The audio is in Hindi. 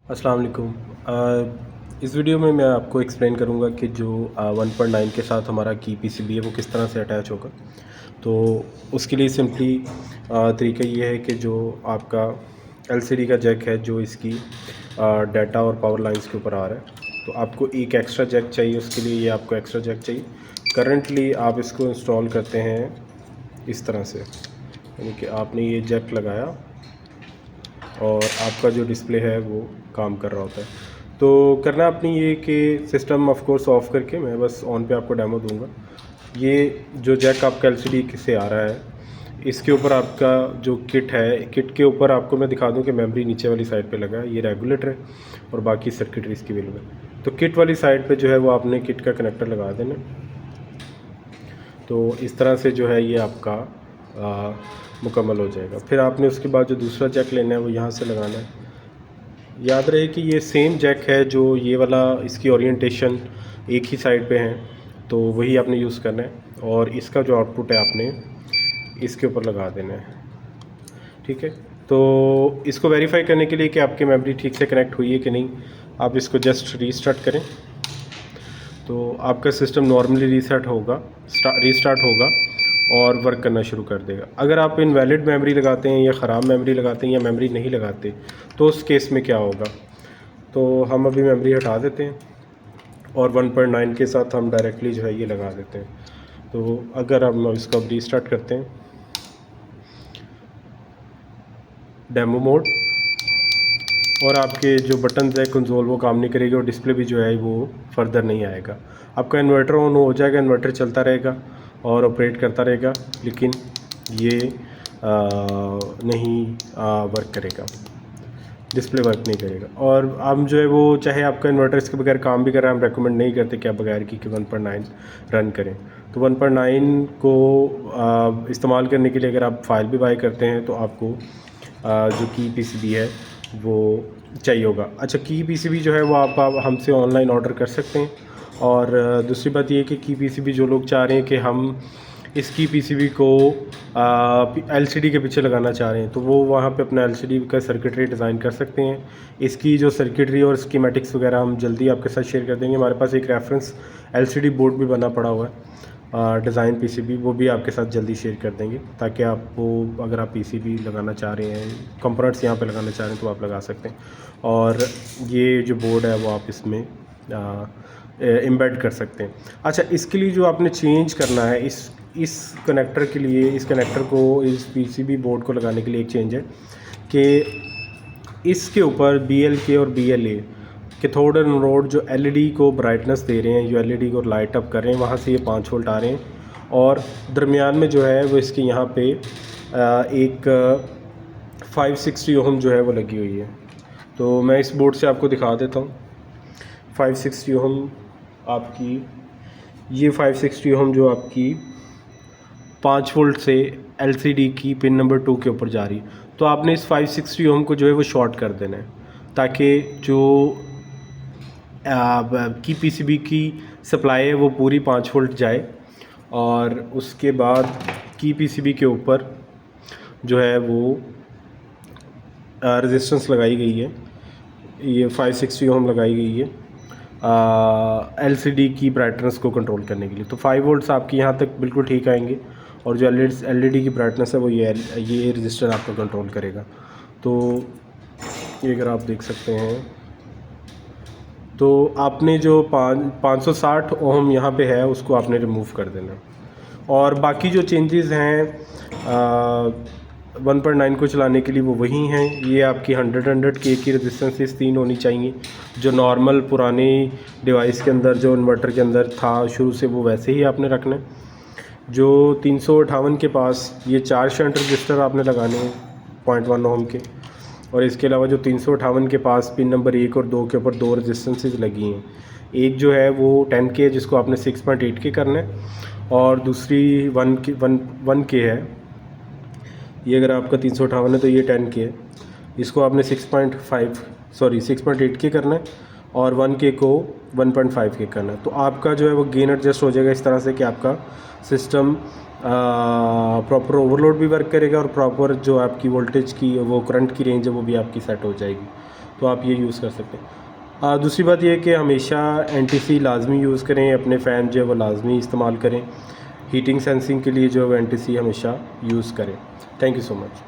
अस्सलाम वालेकुम। इस वीडियो में मैं आपको एक्सप्लेन करूँगा कि जो 1.9 के साथ हमारा की पीसीबी है वो किस तरह से अटैच होगा। तो उसके लिए सिंपली तरीका ये है कि जो आपका एलसीडी का जैक है जो इसकी डाटा और पावर लाइंस के ऊपर आ रहा है, तो आपको एक एक्स्ट्रा जैक चाहिए। उसके लिए ये आपको एक्स्ट्रा जैक चाहिए। करंटली आप इसको इंस्टॉल करते हैं इस तरह से, यानी कि आपने ये जैक लगाया और आपका जो डिस्प्ले है वो काम कर रहा होता है। तो करना अपनी ये कि सिस्टम ऑफ कोर्स ऑफ करके मैं बस ऑन पे आपको डेमो दूंगा। ये जो जैक आपका एलसीडी से आ रहा है, इसके ऊपर आपका जो किट है, किट के ऊपर आपको मैं दिखा दूं कि मेमोरी नीचे वाली साइड पे लगा है, ये रेगुलेटर है और बाकी सर्किटरी इसकी अवेलेबल है। तो किट वाली साइड पे जो है वो आपने किट का कनेक्टर लगा देना। तो इस तरह से जो है ये आपका मुकम्मल हो जाएगा। फिर आपने उसके बाद जो दूसरा जैक लेना है वो यहाँ से लगाना है। याद रहे कि ये सेम जैक है जो ये वाला, इसकी ओरिएंटेशन एक ही साइड पे है, तो वही आपने यूज़ करना है और इसका जो आउटपुट है आपने इसके ऊपर लगा देना है। ठीक है, तो इसको वेरीफाई करने के लिए कि आपकी मेमोरी ठीक से कनेक्ट हुई है कि नहीं, आप इसको जस्ट रीस्टार्ट करें तो आपका सिस्टम नॉर्मली रीस्टार्ट होगा और वर्क करना शुरू कर देगा। अगर आप इनवैलिड मेमोरी लगाते हैं या ख़राब मेमोरी लगाते हैं या मेमोरी नहीं लगाते तो उस केस में क्या होगा। तो हम अभी मेमोरी हटा देते हैं और 1.9 के साथ हम डायरेक्टली जो है ये लगा देते हैं। तो अगर हम इसको अब रीस्टार्ट करते हैं डेमो मोड, और आपके जो बटन है कंसोल वो काम नहीं करेगी और डिस्प्ले भी जो है वो फर्दर नहीं आएगा। आपका इन्वर्टर ऑन हो जाएगा, इन्वर्टर चलता रहेगा और ऑपरेट करता रहेगा, लेकिन ये नहीं वर्क करेगा, डिस्प्ले वर्क नहीं करेगा। और हम जो है वो चाहे आपका इन्वर्टर इसके बगैर काम भी कर रहा है, हम रेकमेंड नहीं करते कि आप बगैर की 1.9 रन करें। तो 1.9 को इस्तेमाल करने के लिए अगर आप फाइल भी बाय करते हैं तो आपको जो की पीसीबी है वो चाहिए होगा। अच्छा, की पीसीबी जो है वो आप हमसे ऑनलाइन ऑर्डर कर सकते हैं। और दूसरी बात ये है कि की पीसीबी जो लोग चाह रहे हैं कि हम इसकी पीसीबी को एलसीडी के पीछे लगाना चाह रहे हैं, तो वो वहाँ पे अपना एलसीडी का सर्किटरी डिज़ाइन कर सकते हैं। इसकी जो सर्किटरी और स्कीमेटिक्स वगैरह हम जल्दी आपके साथ शेयर कर देंगे। हमारे पास एक रेफरेंस एलसीडी बोर्ड भी बना पड़ा हुआ है, डिज़ाइन पीसीबी, वो भी आपके साथ जल्दी शेयर कर देंगे ताकि आपको, अगर आप पीसीबी लगाना चाह रहे हैं, कंपोनेंट्स यहाँ पे लगाना चाह रहे हैं तो आप लगा सकते हैं। और ये जो बोर्ड है वो आप इसमें एम्बेड कर सकते हैं। अच्छा, इसके लिए जो आपने चेंज करना है, इस कनेक्टर के लिए, इस कनेक्टर को इस पीसीबी बोर्ड को लगाने के लिए एक चेंज है कि इसके ऊपर BLK और BLA कैथोड एनोड जो LED को ब्राइटनेस दे रहे हैं, जो LED को लाइट अप कर रहे हैं, वहाँ से ये 5 वोल्ट आ रहे हैं और दरमियान में जो है वो इसके यहाँ पे एक 560 ओम जो है वो लगी हुई है। तो मैं इस बोर्ड से आपको दिखा देता हूँ। 560 ओम आपकी, ये 560 ओम जो आपकी 5 वोल्ट से LCD की पिन नंबर 2 के ऊपर जा रही है। तो आपने इस 560 ओम को जो है वो शॉर्ट कर देना है ताकि जो की पीसीबी की सप्लाई है वो पूरी 5 वोल्ट जाए। और उसके बाद की पीसीबी के ऊपर जो है वो रेजिस्टेंस लगाई गई है, ये 560 ओम लगाई गई है LCD की ब्राइटनेस को कंट्रोल करने के लिए। तो 5 वोल्ट्स आपकी यहाँ तक बिल्कुल ठीक आएंगे और जो LED की ब्राइटनेस है वो ये रजिस्टर आपका कंट्रोल करेगा। तो ये अगर आप देख सकते हैं, तो आपने जो 560 ओम यहाँ पे है उसको आपने रिमूव कर देना। और बाकी जो चेंजेस हैं 1.9 को चलाने के लिए वो वही हैं। ये आपकी 100 K की रेजिस्टेंसेस 3 होनी चाहिए, जो नॉर्मल पुराने डिवाइस के अंदर, जो इन्वर्टर के अंदर था शुरू से, वो वैसे ही आपने रखना है। जो 358 के पास ये 4 शंट रजिस्टर आपने लगाने हैं 0.1 ओम के, और इसके अलावा जो 358 के पास पिन नंबर 1 और 2 के ऊपर 2 रेजिस्टेंसेस लगी हैं। एक जो है वो 10 K जिसको आपने 6.8 K करना है, और दूसरी 1 K है। ये अगर आपका 358 है तो ये 10 K है, इसको आपने 6.8 K करना है और 1 K को 1.5 K करना है। तो आपका जो है वो गेन एडजस्ट हो जाएगा इस तरह से कि आपका सिस्टम प्रॉपर ओवरलोड भी वर्क करेगा और प्रॉपर जो आपकी वोल्टेज की, वो करंट की रेंज है वो भी आपकी सेट हो जाएगी। तो आप ये यूज़ कर सकते हैं। दूसरी बात ये है कि हमेशा NTC लाजमी यूज़ करें, अपने फ़ैन जो है वो लाजमी इस्तेमाल करें, हीटिंग सेंसिंग के लिए जो है वो NTC हमेशा यूज़ करें। Thank you so much.